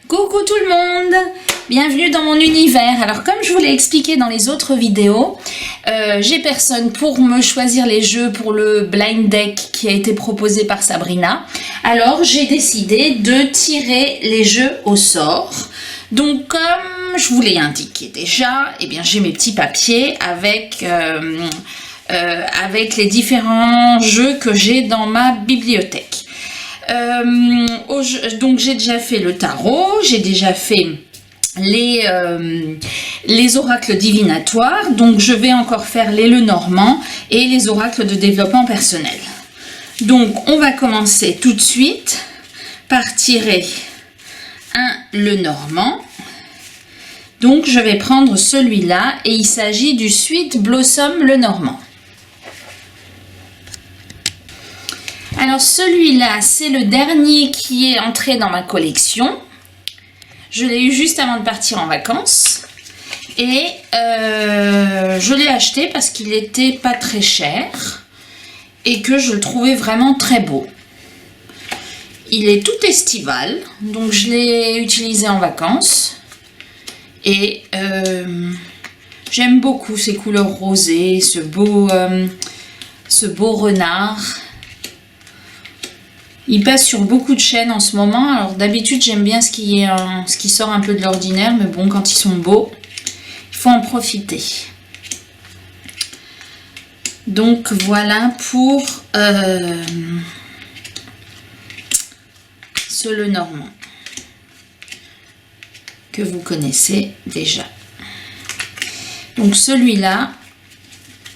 Coucou tout le monde, bienvenue dans mon univers. Alors comme je vous l'ai expliqué dans les autres vidéos, j'ai personne pour me choisir les jeux pour le blind deck qui a été proposé par Sabrina. Alors j'ai décidé de tirer les jeux au sort. Donc comme je vous l'ai indiqué déjà, eh bien j'ai mes petits papiers avec les différents jeux que j'ai dans ma bibliothèque. Donc j'ai déjà fait le tarot, j'ai déjà fait les oracles divinatoires, donc je vais encore faire les Lenormand et les oracles de développement personnel. Donc on va commencer tout de suite par tirer un Lenormand. Donc je vais prendre celui-là et il s'agit du Sweet Blossom Lenormand. Alors celui-là, c'est le dernier qui est entré dans ma collection. Je l'ai eu juste avant de partir en vacances. Et je l'ai acheté parce qu'il n'était pas très cher. Et que je le trouvais vraiment très beau. Il est tout estival. Donc je l'ai utilisé en vacances. Et j'aime beaucoup ces couleurs rosées, ce beau renard. Il passe sur beaucoup de chaînes en ce moment. Alors d'habitude j'aime bien ce qui sort un peu de l'ordinaire, mais bon, quand ils sont beaux, il faut en profiter. Donc voilà pour ce Lenormand que vous connaissez déjà. Donc celui-là,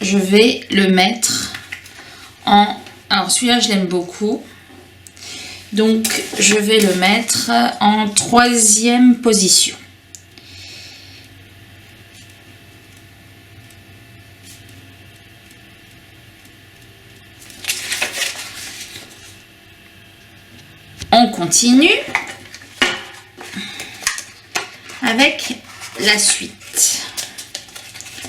je vais le mettre en... Alors celui-là je l'aime beaucoup. Donc, je vais le mettre en 3e position. On continue avec la suite.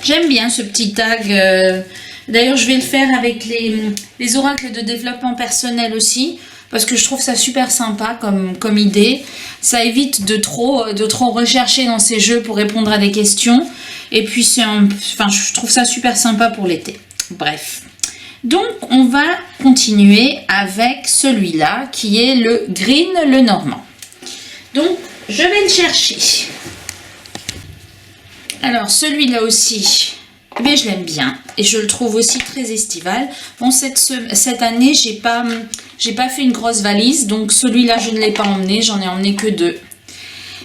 J'aime bien ce petit tag. D'ailleurs, je vais le faire avec les oracles de développement personnel aussi. Parce que je trouve ça super sympa comme idée. Ça évite de trop rechercher dans ces jeux pour répondre à des questions. Et puis je trouve ça super sympa pour l'été. Bref. Donc on va continuer avec celui-là qui est le Green Lenormand. Donc je vais le chercher. Alors celui-là aussi, mais je l'aime bien. Et je le trouve aussi très estival. Bon, cette année, j'ai pas fait une grosse valise. Donc celui-là, je ne l'ai pas emmené. J'en ai emmené que 2.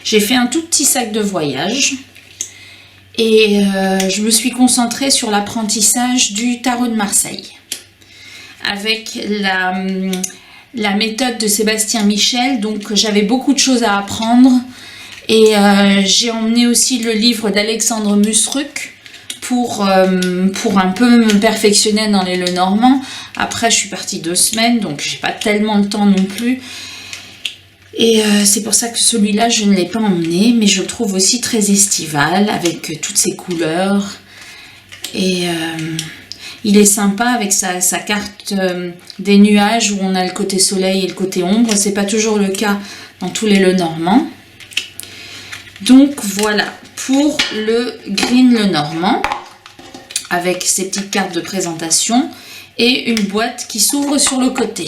J'ai fait un tout petit sac de voyage. Et je me suis concentrée sur l'apprentissage du tarot de Marseille. Avec la méthode de Sébastien Michel. Donc j'avais beaucoup de choses à apprendre. Et j'ai emmené aussi le livre d'Alexandre Musruc. Pour un peu me perfectionner dans les Lenormand. Après, je suis partie 2 semaines, donc j'ai pas tellement le temps non plus. Et c'est pour ça que celui-là, je ne l'ai pas emmené, mais je le trouve aussi très estival, avec toutes ces couleurs. Et il est sympa avec sa carte des nuages, où on a le côté soleil et le côté ombre. C'est pas toujours le cas dans tous les Lenormand. Donc voilà pour le Green Lenormand avec ses petites cartes de présentation et une boîte qui s'ouvre sur le côté.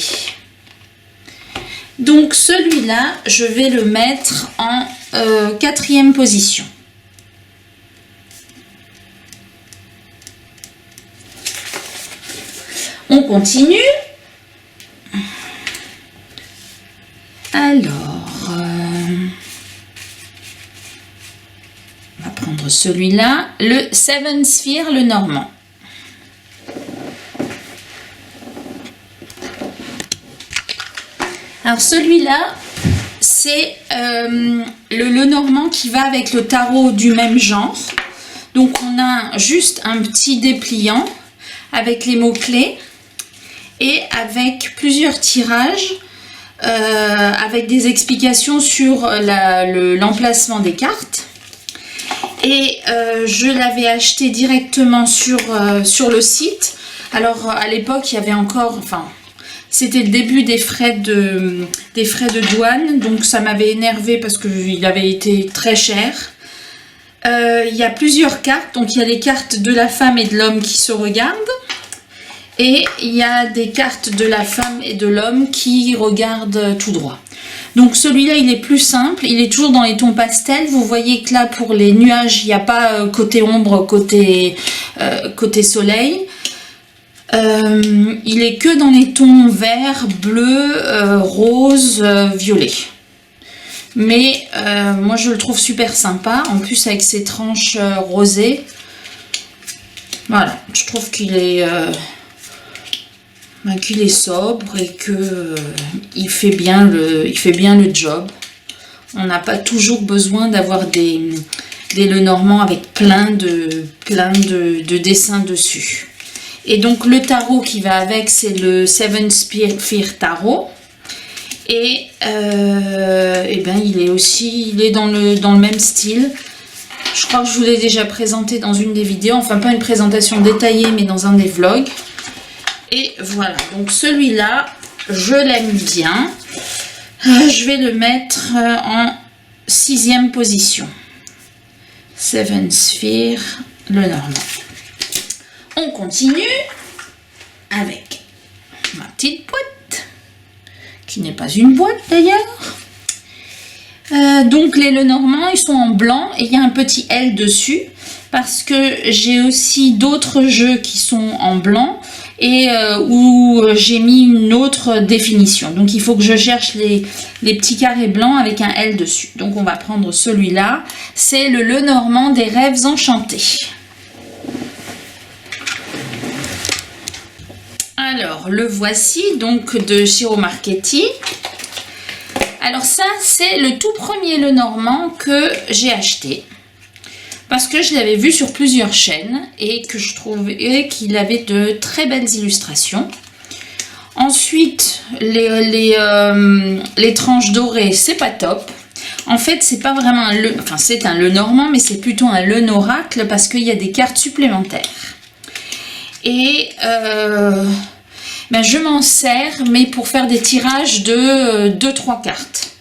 Donc celui-là, je vais le mettre en 4e position. On continue. Alors... prendre celui-là, le Seven Sphere Lenormand. Alors celui-là, c'est le Lenormand qui va avec le tarot du même genre. Donc on a juste un petit dépliant avec les mots-clés et avec plusieurs tirages, avec des explications sur l'emplacement des cartes. Et je l'avais acheté directement sur le site. Alors à l'époque, il y avait encore, C'était le début des frais de douane, donc ça m'avait énervé parce qu'il avait été très cher. Il y a plusieurs cartes, donc il y a les cartes de la femme et de l'homme qui se regardent. Et il y a des cartes de la femme et de l'homme qui regardent tout droit. Donc celui-là, il est plus simple, il est toujours dans les tons pastels. Vous voyez que là, pour les nuages, il n'y a pas côté ombre, côté soleil. Il est que dans les tons vert, bleu, rose, violet. Mais moi, je le trouve super sympa. En plus, avec ses tranches rosées. Voilà, je trouve qu'il est... qu'il est sobre et que il fait bien le job. On n'a pas toujours besoin d'avoir des Lenormand avec plein de dessins dessus. Et donc le tarot qui va avec, c'est le Seven Sphere Tarot. Et ben il est dans le même style. Je crois que je vous l'ai déjà présenté dans une des vidéos, enfin pas une présentation détaillée mais dans un des vlogs. Et voilà, donc celui-là, je l'aime bien. Je vais le mettre en 6e position. Seven Sphere, Lenormand. On continue avec ma petite boîte, qui n'est pas une boîte d'ailleurs. Donc les Lenormand, ils sont en blanc et il y a un petit L dessus. Parce que j'ai aussi d'autres jeux qui sont en blanc et où j'ai mis une autre définition. Donc il faut que je cherche les petits carrés blancs avec un L dessus. Donc on va prendre celui-là. C'est le Lenormand des rêves enchantés. Alors le voici donc de Ciro Marchetti. Alors ça c'est le tout premier Lenormand que j'ai acheté. Parce que je l'avais vu sur plusieurs chaînes et que je trouvais qu'il avait de très belles illustrations. Ensuite, les tranches dorées, c'est pas top. En fait, c'est pas vraiment c'est un Lenormand, mais c'est plutôt un Lenoracle parce qu'il y a des cartes supplémentaires. Et ben je m'en sers, mais pour faire des tirages de 2-3 cartes.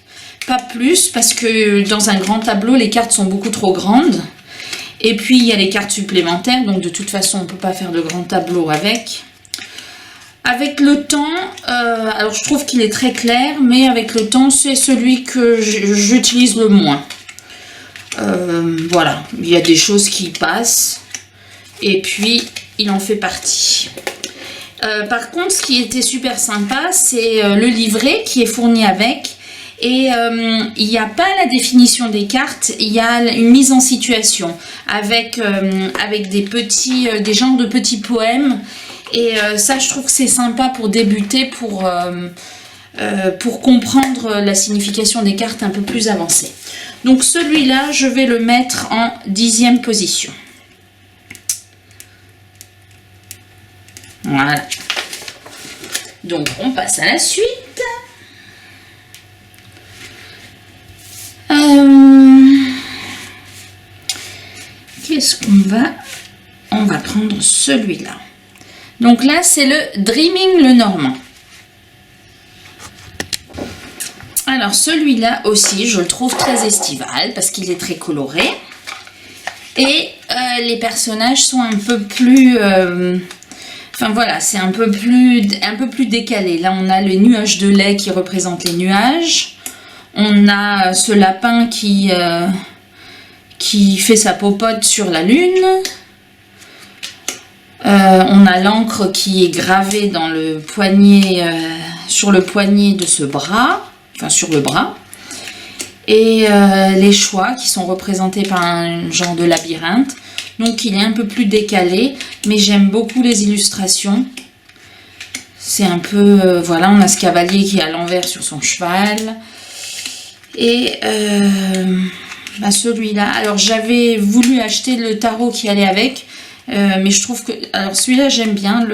Pas plus, parce que dans un grand tableau, les cartes sont beaucoup trop grandes. Et puis, il y a les cartes supplémentaires, donc de toute façon, on ne peut pas faire de grand tableau avec. Avec le temps, alors je trouve qu'il est très clair, mais avec le temps, c'est celui que j'utilise le moins. Voilà, il y a des choses qui passent, et puis, il en fait partie. Par contre, ce qui était super sympa, c'est le livret qui est fourni avec. Et il n'y a pas la définition des cartes, il y a une mise en situation avec des genres de petits poèmes. Et ça, je trouve que c'est sympa pour débuter, pour comprendre la signification des cartes un peu plus avancée. Donc celui-là, je vais le mettre en 10e position. Voilà. Donc on passe à la suite. Qu'est-ce qu'on va... On va prendre celui-là. Donc là, c'est le Dreaming Lenormand. Alors celui-là aussi, je le trouve très estival parce qu'il est très coloré. Et les personnages sont un peu plus... Enfin voilà, c'est un peu plus décalé. Là, on a les nuages de lait qui représentent les nuages. On a ce lapin qui fait sa popote sur la lune. On a l'encre qui est gravée dans le poignet, sur le poignet de ce bras, enfin sur le bras. Et les choix qui sont représentés par un genre de labyrinthe. Donc il est un peu plus décalé, mais j'aime beaucoup les illustrations. C'est un peu, voilà, on a ce cavalier qui est à l'envers sur son cheval. Et bah celui-là, alors j'avais voulu acheter le tarot qui allait avec, mais je trouve que, alors celui-là j'aime bien,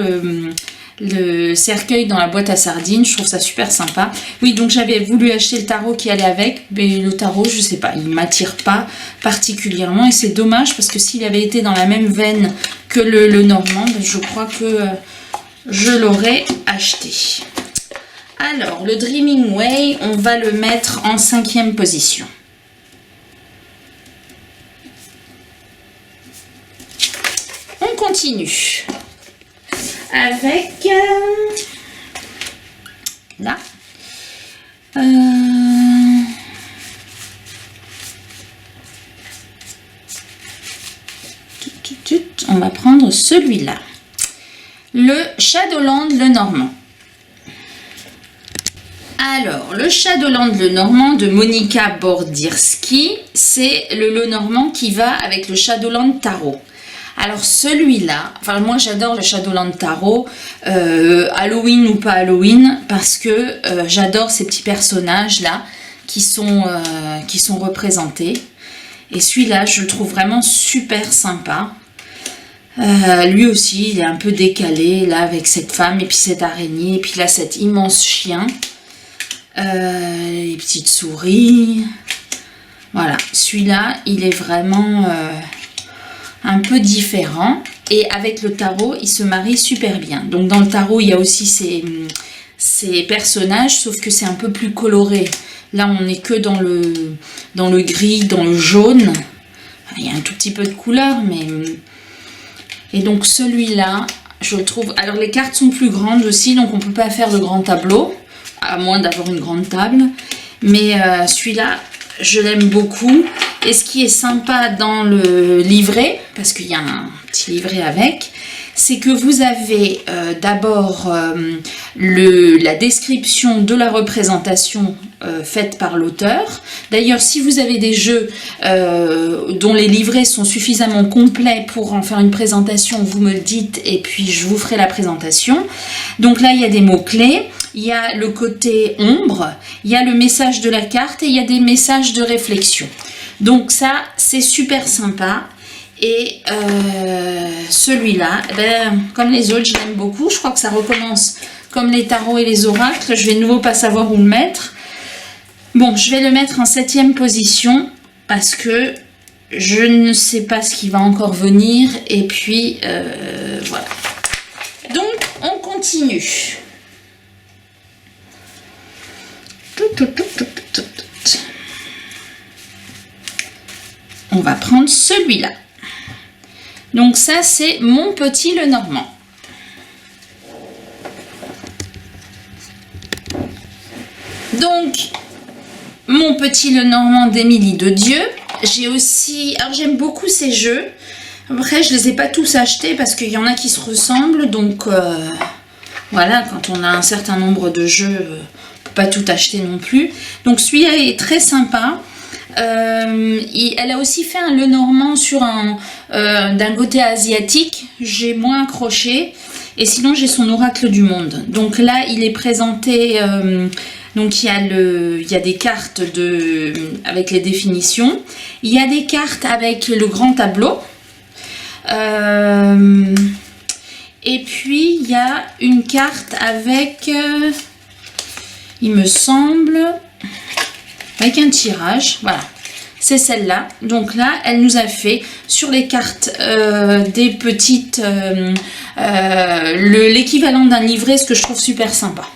le cercueil dans la boîte à sardines, je trouve ça super sympa. Oui, donc j'avais voulu acheter le tarot qui allait avec, mais le tarot, je sais pas, il m'attire pas particulièrement, et c'est dommage parce que s'il avait été dans la même veine que le Lenormand, je crois que je l'aurais acheté. Alors, le Dreaming Way, on va le mettre en 5e position. On continue avec là. On va prendre celui-là. Le Shadowland le Normand. Alors, le Shadowland le Normand de Monika Bordirski, c'est le Lenormand qui va avec le Shadowland Tarot. Alors celui-là, enfin moi j'adore le Shadowland Tarot, Halloween ou pas Halloween, parce que j'adore ces petits personnages là qui sont représentés. Et celui-là, je le trouve vraiment super sympa. Lui aussi, il est un peu décalé là avec cette femme et puis cette araignée et puis là cet immense chien. Les petites souris. Voilà, celui-là, il est vraiment un peu différent. Et avec le tarot, il se marie super bien. Donc dans le tarot, il y a aussi ces personnages, sauf que c'est un peu plus coloré. Là, on n'est que dans le gris, dans le jaune. Il y a un tout petit peu de couleur, mais... Et donc celui-là, je le trouve... Alors les cartes sont plus grandes aussi, donc on ne peut pas faire de grand tableau, à moins d'avoir une grande table. Mais celui-là, je l'aime beaucoup. Et ce qui est sympa dans le livret, parce qu'il y a un petit livret avec, c'est que vous avez d'abord la description de la représentation faite par l'auteur. D'ailleurs, si vous avez des jeux dont les livrets sont suffisamment complets pour en faire une présentation, vous me le dites et puis je vous ferai la présentation. Donc là, il y a des mots-clés, il y a le côté ombre, il y a le message de la carte et il y a des messages de réflexion. Donc ça, c'est super sympa. Et celui-là, comme les autres, je l'aime beaucoup. Je crois que ça recommence comme les tarots et les oracles. Je vais de nouveau pas savoir où le mettre. Bon, je vais le mettre en 7e position parce que je ne sais pas ce qui va encore venir. Et puis, voilà. Donc, on continue. On va prendre celui-là. Donc ça, c'est Mon Petit Lenormand. Donc, Mon Petit Lenormand d'Émilie de Dieu. J'ai aussi... Alors, j'aime beaucoup ces jeux. Après, je ne les ai pas tous achetés parce qu'il y en a qui se ressemblent. Donc, voilà, quand on a un certain nombre de jeux, on ne peut pas tout acheter non plus. Donc, celui-là est très sympa. Elle a aussi fait un Lenormand sur d'un côté asiatique. J'ai moins accroché. Et sinon, j'ai son Oracle du Monde. Donc là, il est présenté... donc il y a des cartes avec les définitions. Il y a des cartes avec le grand tableau. Et puis, il y a une carte avec... il me semble... avec un tirage, voilà, c'est celle-là. Donc là, elle nous a fait sur les cartes des petites, l'équivalent d'un livret, ce que je trouve super sympa.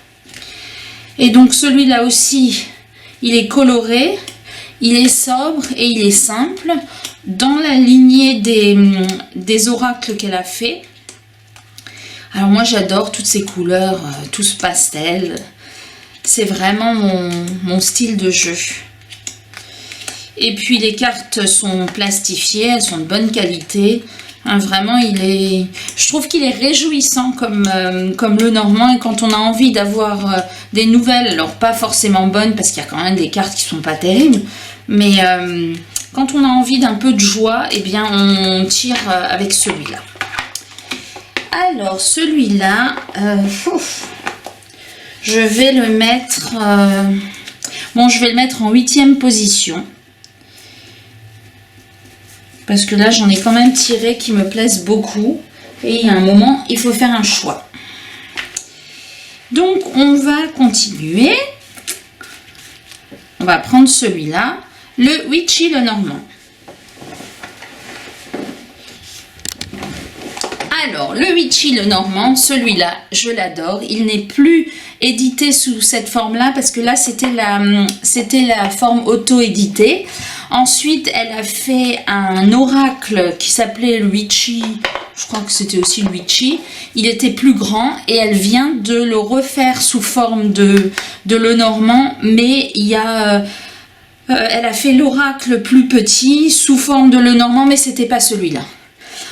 Et donc celui-là aussi, il est coloré, il est sobre et il est simple, dans la lignée des oracles qu'elle a fait. Alors moi j'adore toutes ces couleurs, tout ce pastel. C'est vraiment mon style de jeu. Et puis les cartes sont plastifiées, elles sont de bonne qualité. Hein, vraiment, je trouve qu'il est réjouissant comme Lenormand. Et quand on a envie d'avoir des nouvelles, alors pas forcément bonnes, parce qu'il y a quand même des cartes qui sont pas terribles. Mais quand on a envie d'un peu de joie, eh bien on tire avec celui-là. Alors celui-là... je vais le mettre... bon, je vais le mettre en 8e position. Parce que là, j'en ai quand même tiré qui me plaisent beaucoup. Et il y a un moment, il faut faire un choix. Donc, on va continuer. On va prendre celui-là. Le Witchy Lenormand. Alors, le Witchy Lenormand, celui-là, je l'adore. Il n'est plus édité sous cette forme-là, parce que là, c'était la forme auto-éditée. Ensuite, elle a fait un oracle qui s'appelait Luigi. Je crois que c'était aussi Luigi. Il était plus grand et elle vient de le refaire sous forme de Lenormand, mais il y a... elle a fait l'oracle plus petit sous forme de Lenormand, mais c'était pas celui-là.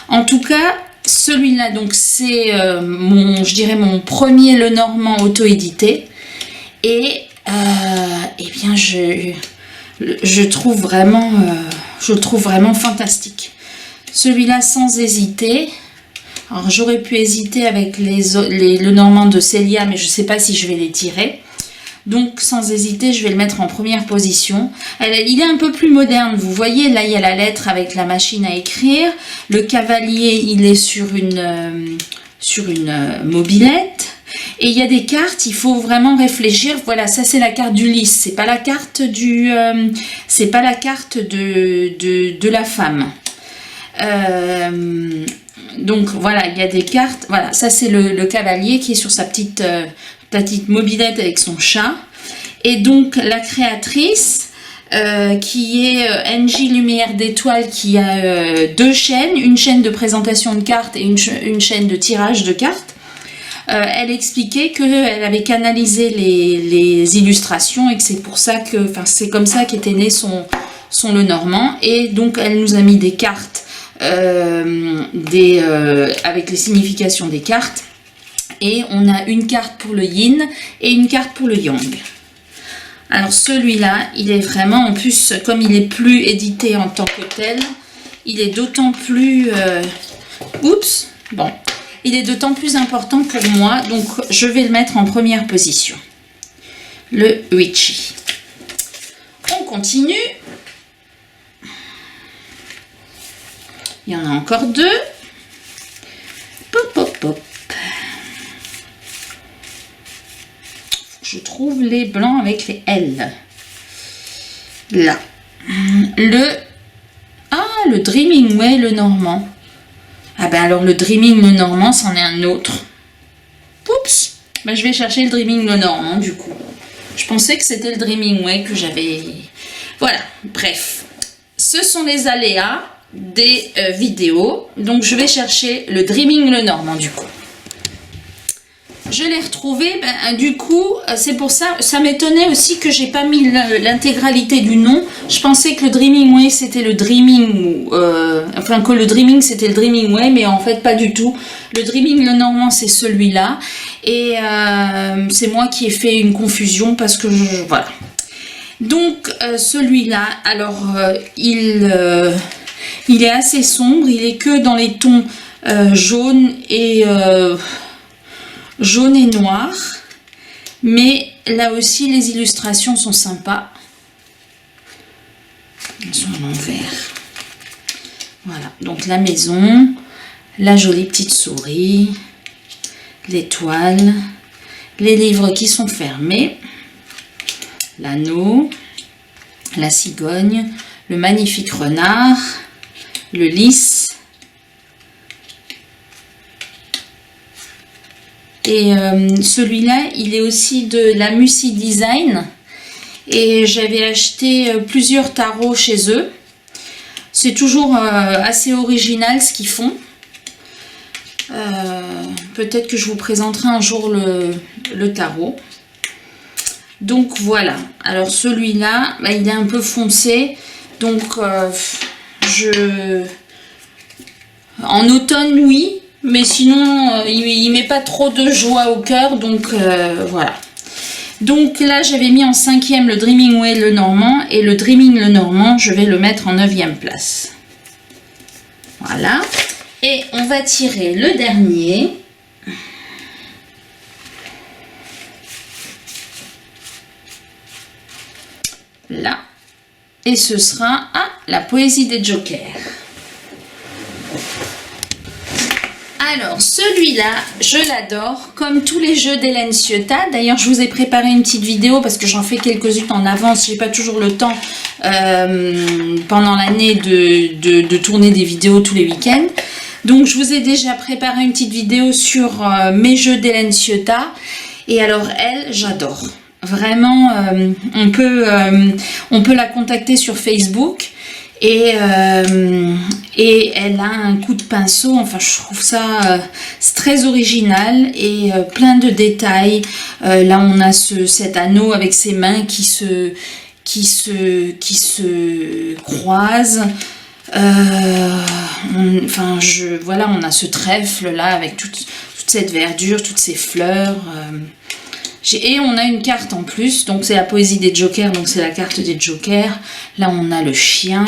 En tout cas, celui-là, donc c'est je dirais mon premier Lenormand auto-édité. Et eh bien, je le trouve vraiment fantastique. Celui-là, sans hésiter. Alors, j'aurais pu hésiter avec les Lenormand de Célia, mais je ne sais pas si je vais les tirer. Donc, sans hésiter, je vais le mettre en première position. Il est un peu plus moderne. Vous voyez, là, il y a la lettre avec la machine à écrire. Le cavalier, il est sur une mobilette. Et il y a des cartes, il faut vraiment réfléchir. Voilà, ça, c'est la carte d'Ulysse. C'est pas la carte c'est pas la carte de la femme. Donc, voilà, il y a des cartes. Voilà, ça, c'est le cavalier qui est sur sa petite mobilette avec son chat. Et donc la créatrice qui est NJ Lumière d'Étoile, qui a deux chaînes, une chaîne de présentation de cartes et une chaîne de tirage de cartes. Elle expliquait qu'elle avait canalisé les illustrations et que c'est pour ça que, enfin, c'est comme ça qu'était né son Lenormand. Et donc elle nous a mis des cartes avec les significations des cartes. Et on a une carte pour le yin et une carte pour le yang. Alors celui-là, il est vraiment, en plus, comme il est plus édité en tant que tel, il est d'autant plus... il est d'autant plus important pour moi. Donc je vais le mettre en première position. Le Luigi. On continue. Il y en a encore deux. Pop, pop, pop. Je trouve les blancs avec les L. Là. Le Dreaming Way Lenormand. Ah ben alors le Dreaming Lenormand, c'en est un autre. Oups. Ben, je vais chercher le Dreaming Lenormand du coup. Je pensais que c'était le Dreaming Way que j'avais... Voilà, bref. Ce sont les aléas des vidéos. Donc je vais chercher le Dreaming Lenormand du coup. Je l'ai retrouvé, du coup, c'est pour ça, ça m'étonnait aussi que j'ai pas mis l'intégralité du nom. Je pensais que le Dreaming Way c'était le Dreaming, que le Dreaming c'était le Dreaming Way, mais en fait pas du tout. Le Dreaming Lenormand c'est celui-là, et c'est moi qui ai fait une confusion parce que voilà. Donc celui-là, alors il est assez sombre, il est que dans les tons jaune et noir, mais là aussi les illustrations sont sympas. Elles sont en l'envers. Voilà, donc la maison, la jolie petite souris, l'étoile, les livres qui sont fermés, l'anneau, la cigogne, le magnifique renard, le lys. Et celui-là, il est aussi de la Musi Design. Et j'avais acheté plusieurs tarots chez eux. C'est toujours assez original ce qu'ils font. Peut-être que je vous présenterai un jour le tarot. Donc voilà. Alors celui-là, il est un peu foncé. Donc en automne, oui. Mais sinon, il met pas trop de joie au cœur, donc voilà. Donc là, j'avais mis en 5e le Dreaming Way Lenormand, et le Dreaming Lenormand, je vais le mettre en 9e place. Voilà. Et on va tirer le dernier. Là. Et ce sera la poésie des jokers. Alors, celui-là, je l'adore, comme tous les jeux d'Hélène Ciotat. D'ailleurs, je vous ai préparé une petite vidéo parce que j'en fais quelques-unes en avance. J'ai pas toujours le temps pendant l'année de tourner des vidéos tous les week-ends. Donc, je vous ai déjà préparé une petite vidéo sur mes jeux d'Hélène Ciotat. Et alors elle, j'adore. Vraiment, on peut la contacter sur Facebook et elle a un coup de pinceau. Enfin, je trouve ça c'est très original et plein de détails. Là, on a cet anneau avec ses mains qui se croisent. Voilà, on a ce trèfle là avec toute cette verdure, toutes ces fleurs. Et on a une carte en plus, donc c'est la poésie des jokers, donc c'est la carte des jokers. Là on a le chien,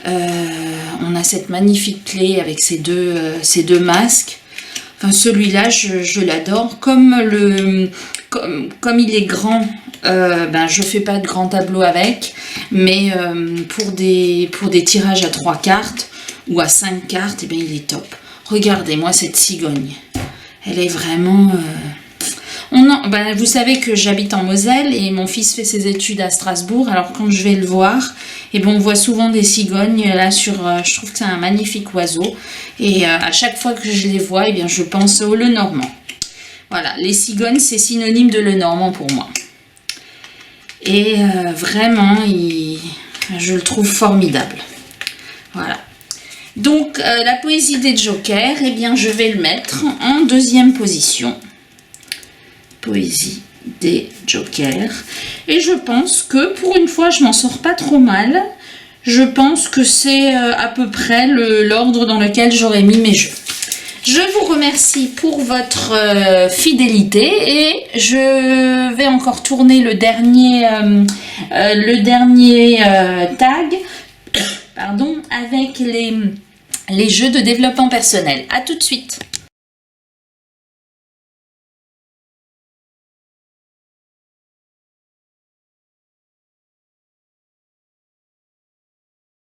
on a cette magnifique clé avec ces deux masques. Enfin celui-là je l'adore, comme il est grand, je fais pas de grand tableau avec, mais pour des tirages à 3 cartes ou à 5 cartes, il est top. Regardez-moi cette cigogne, elle est vraiment... vous savez que j'habite en Moselle et mon fils fait ses études à Strasbourg. Alors quand je vais le voir, on voit souvent des cigognes là je trouve que c'est un magnifique oiseau. Et à chaque fois que je les vois, je pense au Lenormand. Voilà, les cigognes c'est synonyme de Lenormand pour moi. Et vraiment, je le trouve formidable. Voilà. Donc la poésie des jokers, je vais le mettre en deuxième position. Poésie des jokers. Et je pense que pour une fois, je m'en sors pas trop mal. Je pense que c'est à peu près l'ordre dans lequel j'aurais mis mes jeux. Je vous remercie pour votre fidélité et je vais encore tourner le dernier tag avec les jeux de développement personnel. À tout de suite.